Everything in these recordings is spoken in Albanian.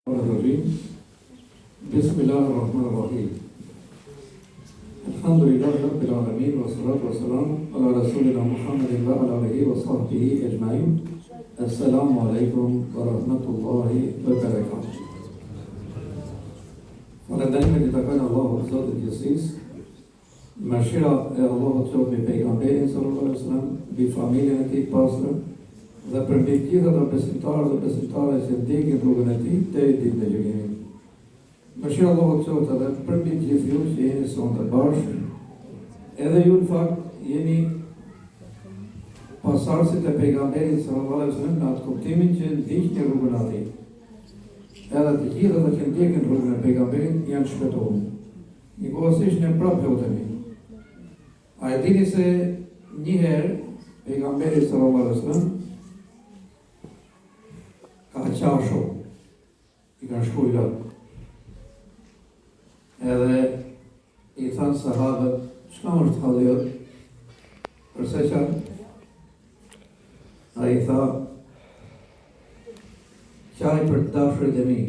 الرجيم بسم الله الرحمن الرحيم الحمد لله رب العالمين والصلاة والسلام على رسولنا محمد وعلى آله وصحبه أجمعين السلام عليكم ورحمة الله وبركاته. Falënderime që takojnë Allahut Zotit Gjithësisë, mëshira e Allahut qoftë mbi pejgamberin sallallahu alaihi wasallam, mbi familjen e tij pastër dhe për mbi gjithë ato besimtarë dhe besimtare që ndjekin rrugën e tij deri ditën e gjykimit. Mëshira e Allahut qoftë edhe për mbi gjithë ju që jeni sonte bashkë, edhe ju në fakt jeni pasardhësit e pejgamberit sallallahu alaihi wasallam në atë kuptimin që ndiqni rrugën e tij. Edhe të gjithë ata që ndjekin rrugën e pejgamberit janë shpëtuar. Njëkohësisht ne prapë lutemi. A e dini se një herë pejgamberi sallallahu alaihi wasallam ka qashur, i ka shkuj lot. Edhe i thanë sahabët, çka është halli jot? Përse qanë? A i tha, qaj për të dashurit e mi.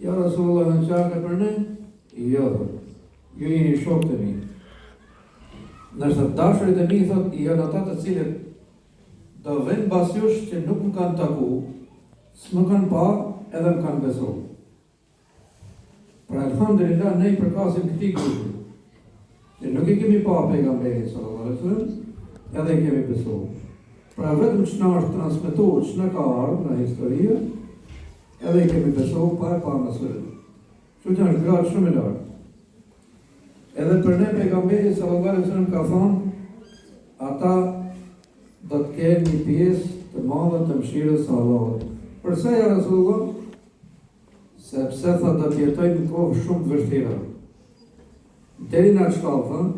Ja Rasulullah në qajnë për ne? Jo, ju jeni shok të mi. Nërsa dashurit e mi, thot, i janë ata të cilët do vend bas jush që nuk më kanë taku, s'më kanë pa, edhe më kanë besu. Pra alhamdulillah, ne i përkasim këti grupi, që nuk i kemi pa pejgamberin sallallahu alaihi wasallam, edhe i kemi besu. Pra vetëm që na është transmetuar, që na ka ardhur në historie, edhe i kemi besu pa e pa mësërën. Që që është gradë shumë e lartë. Edhe për ne pejgamberi sallallahu alaihi wasallam ka thonë, ata do të kenë një pjesë të madhe të mëshirës së Allahut. Përse ja Rasulullah? Sepse tha do të jetojnë në kohë shumë të vështira. Deri në atë shkallë, thënë,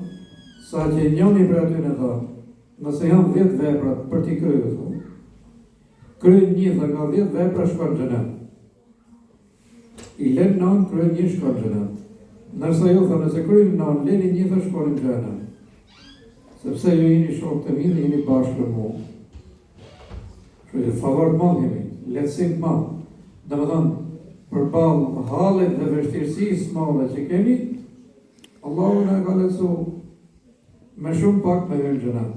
sa që njëni për aty në tha, nëse janë 10 vepra për t'i kryer, kryen një dhe nga 10 vepra shkon në xhenet. I lën nën, kryen një shkon në xhenet. Nërsa jo thë, nëse kryen nën, leni një dhe shkon në xhenet. Sepse ju jeni shok të mi dhe jeni bashkë për mu. Që favor të madh jemi, lehtësim të madh. Domethënë, përballë hallit dhe vështirësisë madhe që kemi, Allahu na ka lehtësu me shumë pak me hyrë në xhenet.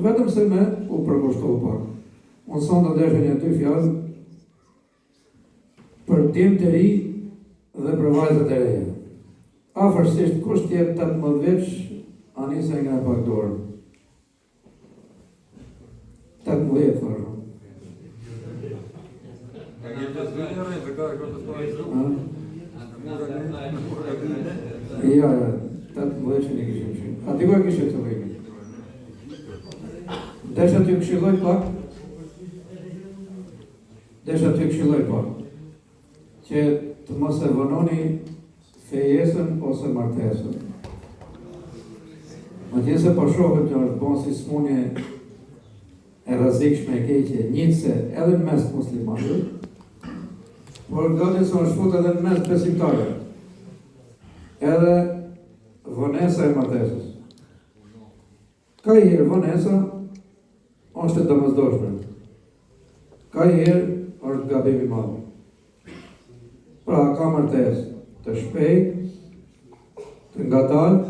Vetëm se me u përkushtohu pak. Unë sonë të deshe një 2 fjalë për tim të ri dhe për vajzat e reja. Afërsisht kush tjetë 18 vjeç, anise nga pak dorë. 18, thashë. Ja, 18 që një kishim qenë. A dikoj kishim të vejme. Desha t'ju këshilloj pak, që të mos e vënoni fejesën ose martesën. Më tjenë se po shohët që është bon si smunje e rrezikshme e keqe, njëtëse edhe në mes muslimanëve, por gati se është fut edhe në mes besimtarëve, edhe vonesa e martesës. Ka i herë vonesa është të domosdoshme. Ka i herë është gabim i madh. Pra ka martesë të shpejtë, të ngadalë,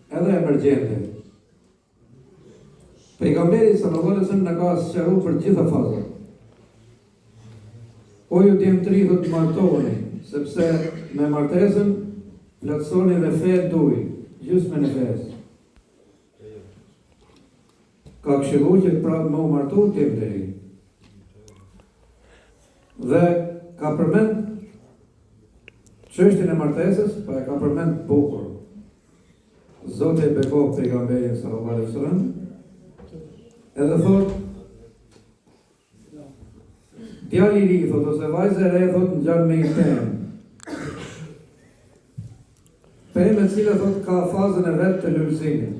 edhe emergjente. Pejgamberi sallallahu alaihi wasallam na ka sqaruar për gjitha fazat. O ju djemtëri do të martoheni, sepse me martesën plotësoni dhe fe duj, gjysmën e fesë. Ka këshillu që të prapë më u martu djemtëri. Dhe ka përmend çështjen e martesës, pa e ka përmend bukur. Zotë e bekohë pejgamberin sallallahu alaihi wasallam, edhe thot, djali i ri, thot, ose vajza e re, thot, ngjan me një pemë. Pemë e cila, thot, ka fazën e vetë të lulëzimit.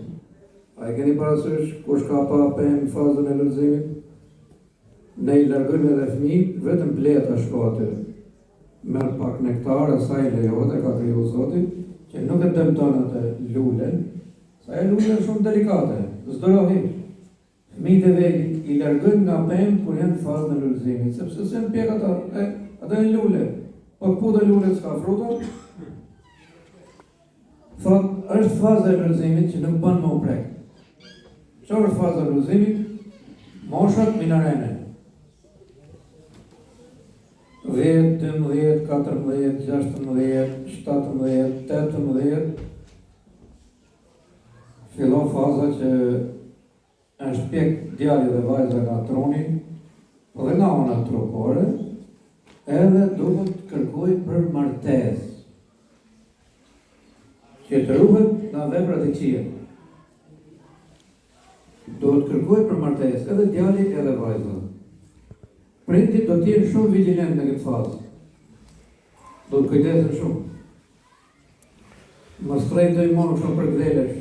A e keni parasysh kush ka pa pemë fazën e lulëzimit? Ne i largojmë edhe fëmijët, vetëm bleta shko aty. Merr pak nektar, asaj lejohet e ka kriju Zoti, që nuk e dëmton atë lulen, sa e lulen shumë delikate, zdorohi. fëmijët e vegjël i largojnë nga pemë kur janë në fazën e lulëzimit, sepse se në pjek ata e lule, po këputë e lule s'ka fruta, thot, është faza e lulëzimit që nuk bën më u prek. Çfarë është faza e lulëzimit? Moshat minarene. 10, 12, 14, 16, 17, 18, fillon faza që është pjek djali dhe vajza nga troni, po dhe nga ona trupore, edhe duhet kërkoj për martesë, që të ruhet nga veprat e këqija. Duhet kërkoj për martesë, edhe djali edhe vajza. Prindit do t'jenë shumë vigilent në këtë fazë. Do të kujdesen shumë. Mos trejtoj monë shumë për gdelesh.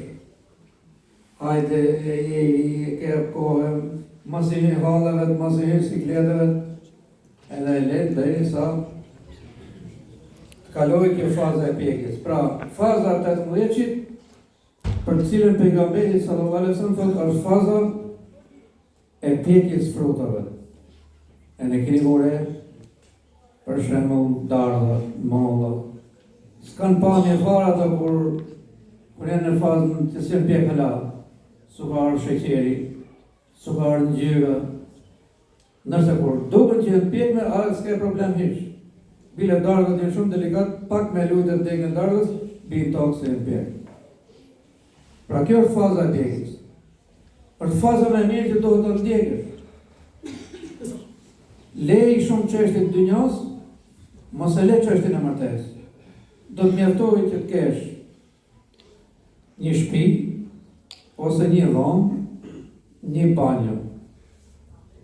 Hajde, ke kohë, mos i një halleve, mos i një sikleteve, edhe e letë deri sa të kaloj kjo faza e pjekjes. Pra, faza 18-qit, për të cilën pejgamberi sallallahu alaihi wasallam thotë është faza e pjekjes frutave. E ne keni more, për shembull, dardha, molla. S'kan pamje fare ato kur janë në fazën që s'janë pjek hala, sukar, sheqeri, sukar në gjyra. Nërse kur duket që janë pjekme, s'ke problem hiç. Bile dardhët janë shumë delikat, pak me lujtë të degën dardhës, bin tokë se janë pjek. Pra kjo është faza e pjekjes. Është faza më e mirë që duhet të ndjekësh. Lej shumë çështjet e dunjos, mos e le çështjen e martesës. Do të mjaftojë që të kesh një shtëpi ose një dhomë, një banjo,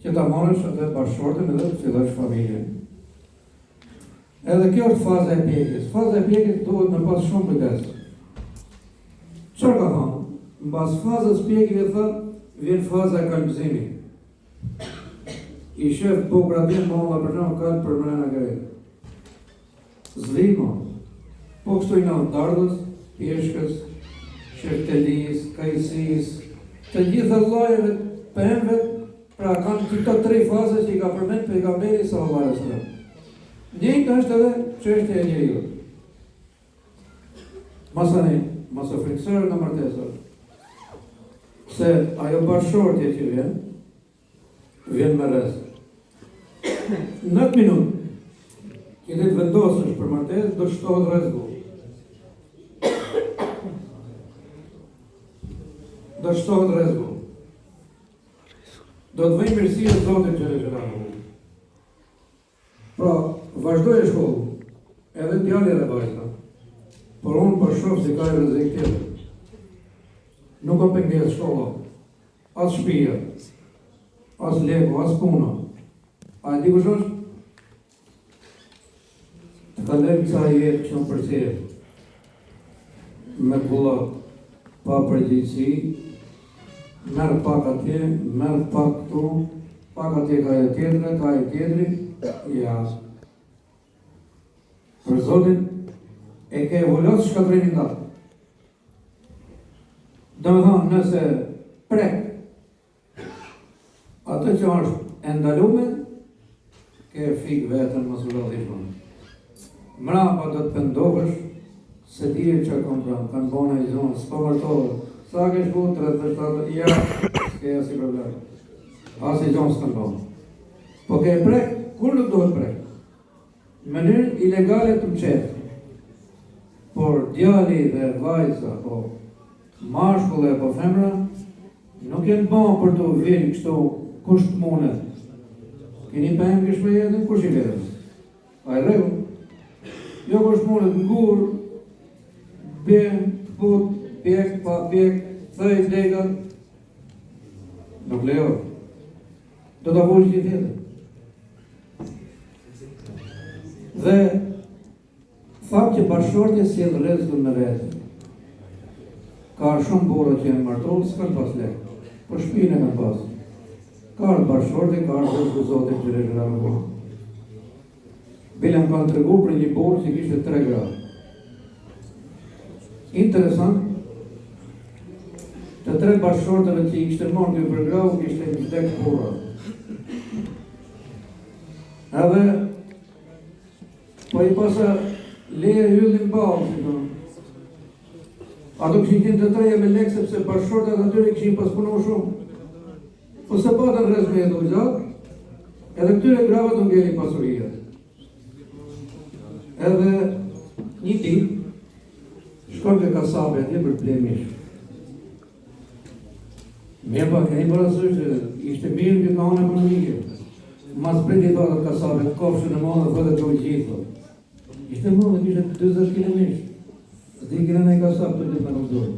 që ta marrësh atë bashkëshortën edhe të fillosh familjen. Edhe kjo është faza e pjekjes. Faza e pjekjes duhet me pas shumë kujdes. Çfarë ka thënë? Mbas fazës pjekjeve thënë, vjen faza e kalbëzimit. I shef bukra din molla për shumë kalë për mrena grejtë. Zvimo. Po kështu i në dardhës, pjeshkës, sheftelis, kajsis, të gjithë llojeve pemëve, pra kanë këto 3 faze që i ka përmend pejgamberi sallallahu alaihi wasallam. Njëjtë është edhe çështja e njeriu. Masani, mos u friksoj nga martesa. Se ajo bashkëshortje që vjen me rreth. Në 9 minutë, që të vendosësh për martesë, do shtohet rrezgu. Do shtohet rrezgu. Do të vëj mirësi e Zotit që rrezgu. Pra, vazhdoj e shkollë, edhe djali edhe vajza. Por unë për shoh se ka rrezik tjetër. Nuk o pengesë shkolla, as shtëpia, as leko, as puna. A e di kush është? Të kalem ca jetë që në përcjellë. Me bullak, pa përgjegjësi, merr pak atje, merr pak këtu, pak atje ka e tjetri, ja. Për Zotin, e ke evoluos shkatrimin nga. Do me thonë, nëse prek, atë që është endalume, ke fik vetën më suradhishme. Mrapa do të pëndohësh, se ti e që kompran, kanë bona i zonë, s'po mërtohë, sa ke shku, 37, ja, s'ke asi problem. As i zonë s'kanë bona. Po ke prek, kur nuk duhet prek? Mënyrë ilegale të mqetë. Por djali dhe vajza, po mashkull e po femra, nuk jenë bon për të vjen kështu kush të munet. Keni pëhem kësh me jetën, kush i vetën? A e regu? Jo kush munet në gur, bjen, put, pjek, pa pjek, thëj, degat. Nuk leo. Do të vush që tjetër. Dhe thamë që bashkëshortja sjell rrezull me vete. Ka shumë burra që janë martuar, s'kan pas lekë, po shtëpinë kanë pas. Ka bashkëshortje, ka rrezull Zotit që rregullon me burr. Bilem kanë tregu për një burr që kishte 3 gra. Interesant, të të 3 bashkëshorteve që I kishte marrë ky për grau, kishte vdek burra. Edhe po I pasa leje hyllin ballë, si thonë. Ato kishin qenë të treja me lekë sepse bashkëshortat atyre kishin pas punuar shumë. Po se patën rreth me do gjatë, edhe këtyre grave të ngeli pasuria. Edhe një ditë shkon ke kasabe atje për blemish. Mirë pa, keni parasysh që ishte mirë nga ana ekonomike. Mas priti thotë kasabe, kofshën e madhe thotë të gjithë. Ishte madhe, kishte 40 km. Dhe I kene në I kasab të gjithë në nuk dorë.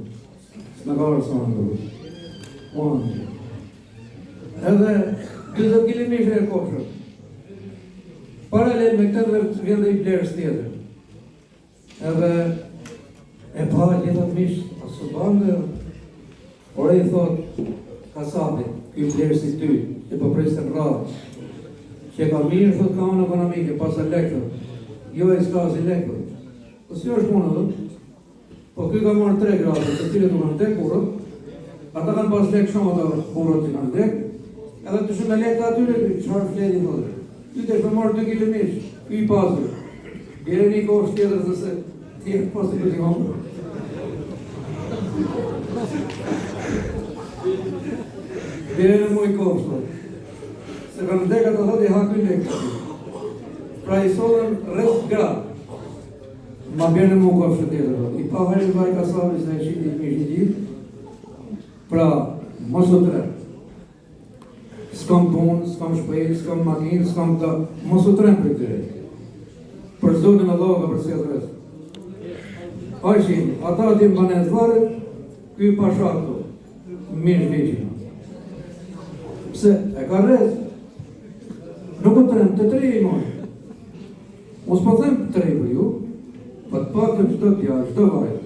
Në ka arë sa në dorë. Edhe 20 km e kofshën. Paralel me këtë vjen dhe I blerës tjetër. Edhe e pa gjithat mishë, asë bandë, ore I thot kasabi, këj blerës I ty, që po priste në radhë, që ka mirë, thot ka anë ekonomike, pas e lekët, jo e s'ka si lekët. Po si është punë, dhe? Po këj ka marrë 3 gradë, të cilët u kanë dek burët, ata kanë pas lekë shumë ata burët që kanë dek, edhe të shumë e lekë atyre, qëfar fleti thotë. Ty të është marrë 2 km, këj I pasur. Bjerë një kohë tjetër dhe se tjerë pasur këtë I hamë. Bjerë në moj kohë, thotë. Se kanë dek ata thotë I haku I lekë. Pra I sodën rreth gradë. Ma bjerë në mu kohë tjetër. I pa hajrë vaj kasabi se e shiti I mishë gjithë. Pra, mos o tre. S'kam punë, s'kam shpejt, s'kam makinë, s'kam ta... Mos o tre për këtyre. Për Zotin Allah ka përsi atë rreth. Ajshin, ata ati më banet varë, këj pashakto. Mirë veqin. Pse, e ka rreth. Nuk o tre, të 3 I mojë. Mos po them 3 për ju, pa të pak të qdo tja, qdo vajtë.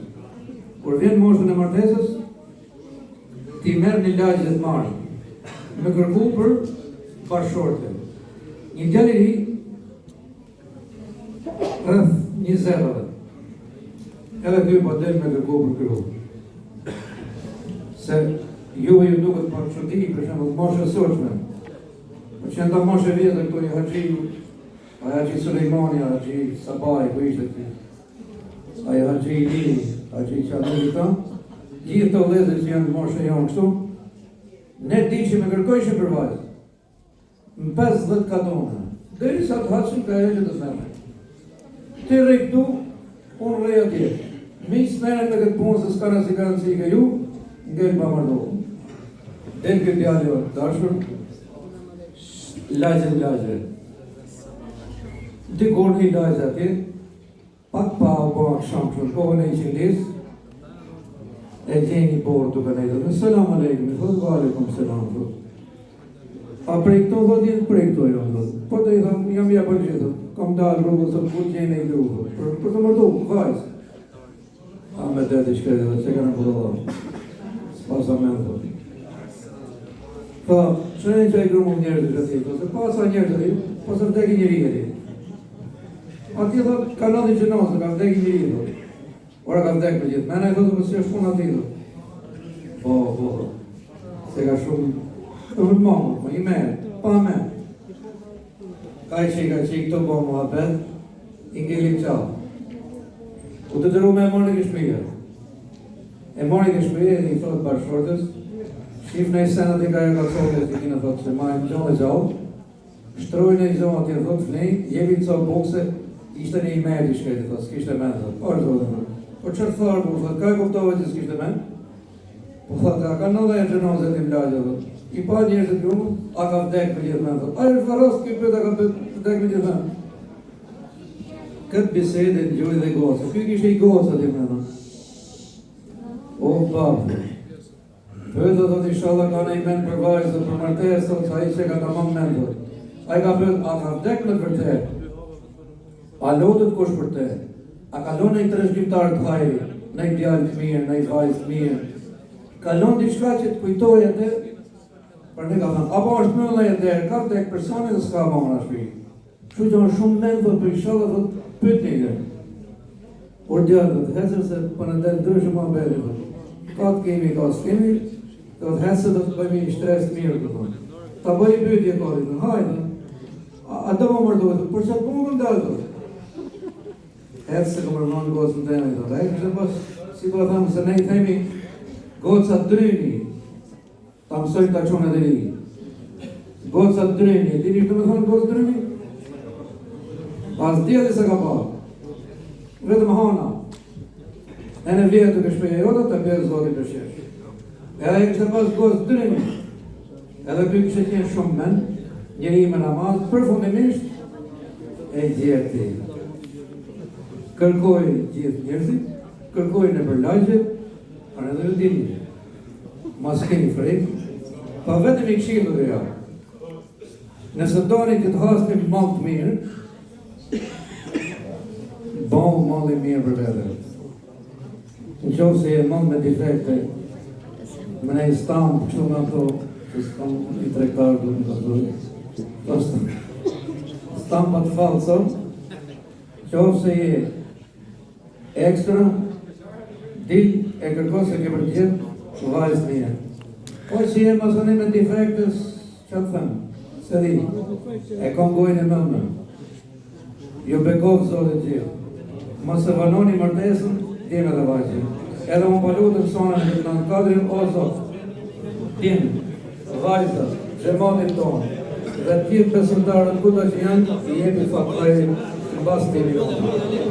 Kur vjen moshën e martesës, ti merë një lajgjë dhe të marë, me kërku për bashkëshorte. Një djali I rreth 20-ave, edhe kjo pa del me kërku për kërku. Se ju duket për qëti, për shemë, moshë soqme. Për që nda moshë vjetë, këto I haqiju, Haji Sulejmani, Haji Sabaj, ku ishte ti. Haji Ili, Haji Qadri ta. Gjithë të vëllezër që janë moshë janë kështu, ne diqim e kërkojshim për vajzë. Në 50 katone. Deri sa të haqim ka e që të smerne. Ti rej këtu, unë rej atje. Mi smeren me këtë punë se s'ka nësi kanë si ke ju, ngejnë pa mardohë. Del këtë djali o dashur, lagje. Dikur një lajzë ati, pak pa u bëma kësham shumë, kohën e I qindis, e gjeni borë duke në I dhëtë, selam aleikum, I thotë, valikum selam, thotë. A prej këto dhëtë jenë prej këto jo, thotë. Po të I thotë, jam ja për gjithë, kam dalë rrugë, thotë, ku gjeni I dhëtë, për të mërdu, vajzë. A me dhe të shkretë, se ka në këtë dhëtë, s'pasa me në thotë. Tha, shënë që I grumë njerëzit ati, se pasa njerëzit ati, pasa vdeki njëri ati. Ati thot, ka nëdhi gjënosë, ka vdek I njëri, thot. Ora ka vdek për gjithë. Mena I thotë, përsi është punë ati, thot. Po, se ka shumë, është mamë, po I merë, pa me. Ka I këto po mua bet, I ngellim qalë. U të dëru me e mori këshpije. E mori këshpije, I thotë bashkëshortës, shif në I senat I ka e ka sotës, I kina thotë, se ma e gjonë e gjallë, shtrojnë e gjonë ati, thotë, flejnë, jebi të ca bokse, ishte një I merë I shkreti, thotë, s'kishte men, thotë, parë zotë, po qërë tharë, po, thotë, ka I kuptove që s'kishte men? Po, thotë, a ka në dhe e gjenozet I mlajë, thotë, I pa njërës të grumë, a ka vdek për gjithë men, thotë, a është varos këj pëtë, a ka vdek për gjithë men? Këtë bisede në gjuri dhe gosë, këj kishte I gosë ati men, o, babë, pëtë, thotë, inshallah ka në I men për vajzë dhe për martes, thotë, a I që ka tamam men, thotë, a I ka pëtë, a ka vdek në vërtet. A lotët kush për te? A kalon në I tërshgjimtarë të hajri, në I djallë të mirë, në I vajzë të mirë? Kalon diçka që të kujtoj atë, për ne ka thënë, apo është mëllë e derë, ka vdek personi dhe s'ka ma në shpi. Që që në shumë menë dhe për isha dhe pëtë një dhe. Por djallë dhe të hecër se për në delë ndryshë ma beri dhe. Ka të kemi, ka s'kemi, Do të hecë do të bëjmë një shtresë të mirë, do thonë. Ta bëj i pyetje korit, hajde. A do më mërdohet, për që të më ndalë? Hecë se këmë rëmonë gocën të emi, do kështë pas, si po thamë, se ne i themi gocat dryni, ta mësojnë ta qonë edhe li. Gocat dryni, dini të më thonë gocë dryni? Pas djeli se ka pa. Vetëm hana. E në vjetë të këshpeja jote, të bjerë zotit të shesh. Edhe i kështë pas gocë dryni. Edhe për kështë tjenë shumë men, njëri me namaz, përfundimisht, e gjeti. Kërkoj gjithë njerëzit, kërkoj në përlajgjet, për edhe ju dini, mas keni frejtë, pa vetëm i këshilë dhe ja. Nëse doni këtë hasni malë të mirë, bëhu malë i mirë për vete. Në qovë se e malë me defekte, më ne i stamë, kështu me ato, që stamë i trektarë du në të dojë. Stamë pa të falso, qovë se je ekstra, dil e kërko se ke për tjetë, vajzë të mirë. Po që je masoni me defektës, që të thëmë, se di, e kongojnë e mëmë. Jo bekovë zotë gjithë. Mos e vanoni mërtesën, djeme dhe vajzë. Edhe më palutën sonën në në kadrin, o zotë, djemë, vajzës, gjematin tonë, dhe tjithë besimtarët kuta që janë, i jepi fatkaj në basë të milion.